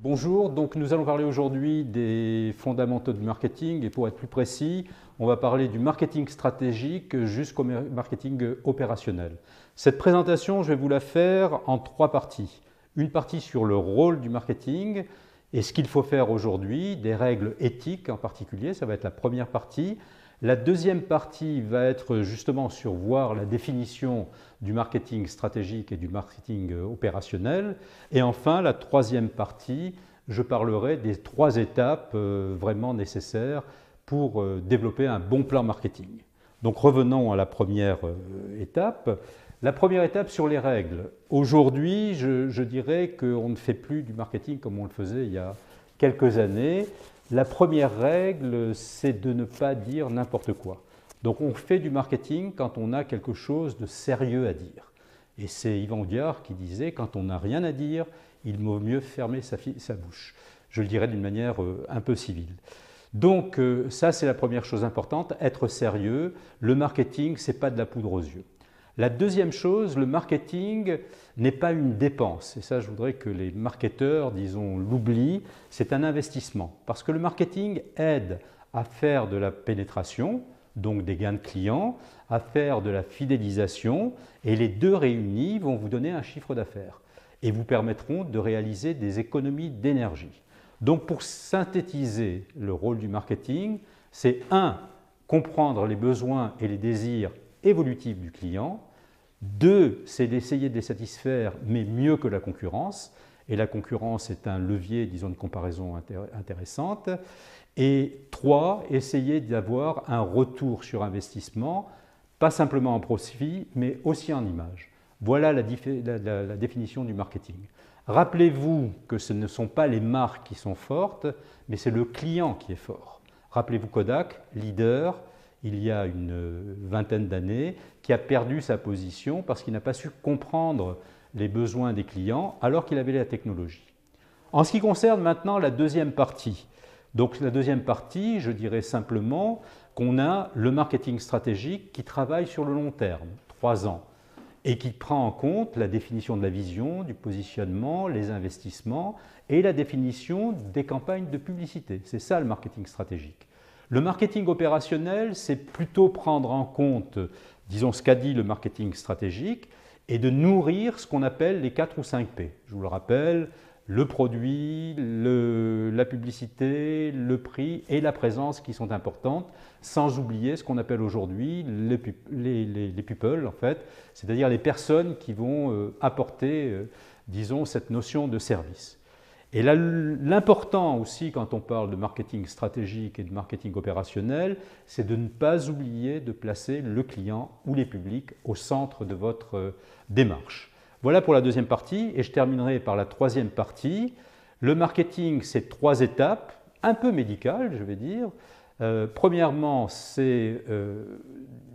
Bonjour, donc nous allons parler aujourd'hui des fondamentaux du marketing et pour être plus précis, on va parler du marketing stratégique jusqu'au marketing opérationnel. Cette présentation, je vais vous la faire en trois parties. Une partie sur le rôle du marketing et ce qu'il faut faire aujourd'hui, des règles éthiques en particulier, ça va être la première partie. La deuxième partie va être justement sur voir la définition du marketing stratégique et du marketing opérationnel. Et enfin, la troisième partie, je parlerai des trois étapes vraiment nécessaires pour développer un bon plan marketing. Donc revenons à la première étape. La première étape sur les règles. Aujourd'hui, je dirais qu'on ne fait plus du marketing comme on le faisait il y a quelques années. La première règle, c'est de ne pas dire n'importe quoi. Donc on fait du marketing quand on a quelque chose de sérieux à dire. Et c'est Yvan Audiard qui disait, quand on n'a rien à dire, il vaut mieux fermer sa bouche. Je le dirais d'une manière un peu civile. Donc ça, c'est la première chose importante, être sérieux. Le marketing, ce n'est pas de la poudre aux yeux. La deuxième chose, le marketing n'est pas une dépense. Et ça, je voudrais que les marketeurs, disons, l'oublient. C'est un investissement. Parce que le marketing aide à faire de la pénétration, donc des gains de clients, à faire de la fidélisation. Et les deux réunis vont vous donner un chiffre d'affaires et vous permettront de réaliser des économies d'énergie. Donc pour synthétiser le rôle du marketing, c'est 1. Comprendre les besoins et les désirs évolutifs du client. 2. C'est d'essayer de les satisfaire, mais mieux que la concurrence. Et la concurrence est un levier, disons, de comparaison intéressante. Et 3. Essayer d'avoir un retour sur investissement, pas simplement en profit, mais aussi en image. Voilà la définition du marketing. Rappelez-vous que ce ne sont pas les marques qui sont fortes, mais c'est le client qui est fort. Rappelez-vous Kodak, leader, il y a une vingtaine d'années, qui a perdu sa position parce qu'il n'a pas su comprendre les besoins des clients alors qu'il avait la technologie. En ce qui concerne maintenant la deuxième partie, donc la deuxième partie, je dirais simplement qu'on a le marketing stratégique qui travaille sur le long terme, 3 ans, et qui prend en compte la définition de la vision, du positionnement, les investissements et la définition des campagnes de publicité. C'est ça le marketing stratégique. Le marketing opérationnel, c'est plutôt prendre en compte, disons, ce qu'a dit le marketing stratégique et de nourrir ce qu'on appelle les 4 ou 5 P. Je vous le rappelle, le produit, la publicité, le prix et la présence qui sont importantes, sans oublier ce qu'on appelle aujourd'hui les people, en fait, c'est-à-dire les personnes qui vont apporter, disons, cette notion de service. Et l'important aussi quand on parle de marketing stratégique et de marketing opérationnel, c'est de ne pas oublier de placer le client ou les publics au centre de votre démarche. Voilà pour la deuxième partie et je terminerai par la troisième partie. Le marketing, c'est 3 étapes, un peu médicales, je vais dire. Premièrement, c'est,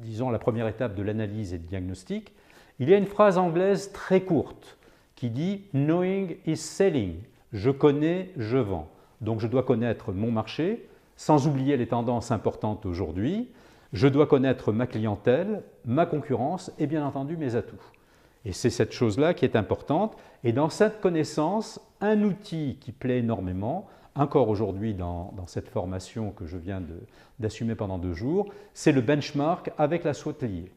disons, la première étape de l'analyse et du diagnostic. Il y a une phrase anglaise très courte qui dit « Knowing is selling ». Je connais, je vends. Donc je dois connaître mon marché, sans oublier les tendances importantes aujourd'hui. Je dois connaître ma clientèle, ma concurrence et bien entendu mes atouts. Et c'est cette chose-là qui est importante. Et dans cette connaissance, un outil qui plaît énormément, encore aujourd'hui dans cette formation que je viens d'assumer pendant 2 jours, c'est le benchmark avec la SWOT liée.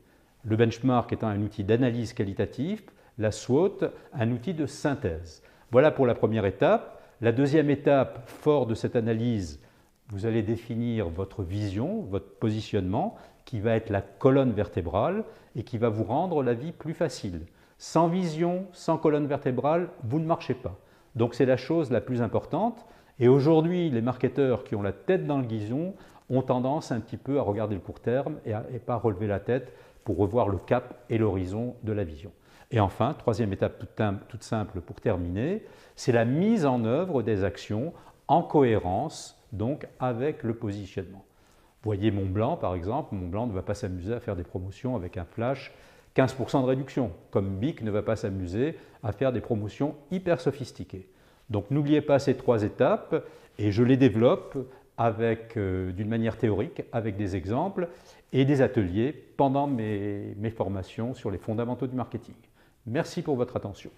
Le benchmark étant un outil d'analyse qualitative, la SWOT, un outil de synthèse. Voilà pour la première étape. La deuxième étape, fort de cette analyse, vous allez définir votre vision, votre positionnement, qui va être la colonne vertébrale et qui va vous rendre la vie plus facile. Sans vision, sans colonne vertébrale, vous ne marchez pas. Donc c'est la chose la plus importante. Et aujourd'hui, les marketeurs qui ont la tête dans le guidon ont tendance un petit peu à regarder le court terme et pas relever la tête pour revoir le cap et l'horizon de la vision. Et enfin, troisième étape toute simple pour terminer, c'est la mise en œuvre des actions en cohérence donc avec le positionnement. Voyez Montblanc par exemple, Montblanc ne va pas s'amuser à faire des promotions avec un flash 15% de réduction, comme Bic ne va pas s'amuser à faire des promotions hyper sophistiquées. Donc n'oubliez pas ces 3 étapes et je les développe d'une manière théorique, avec des exemples et des ateliers pendant mes formations sur les fondamentaux du marketing. Merci pour votre attention.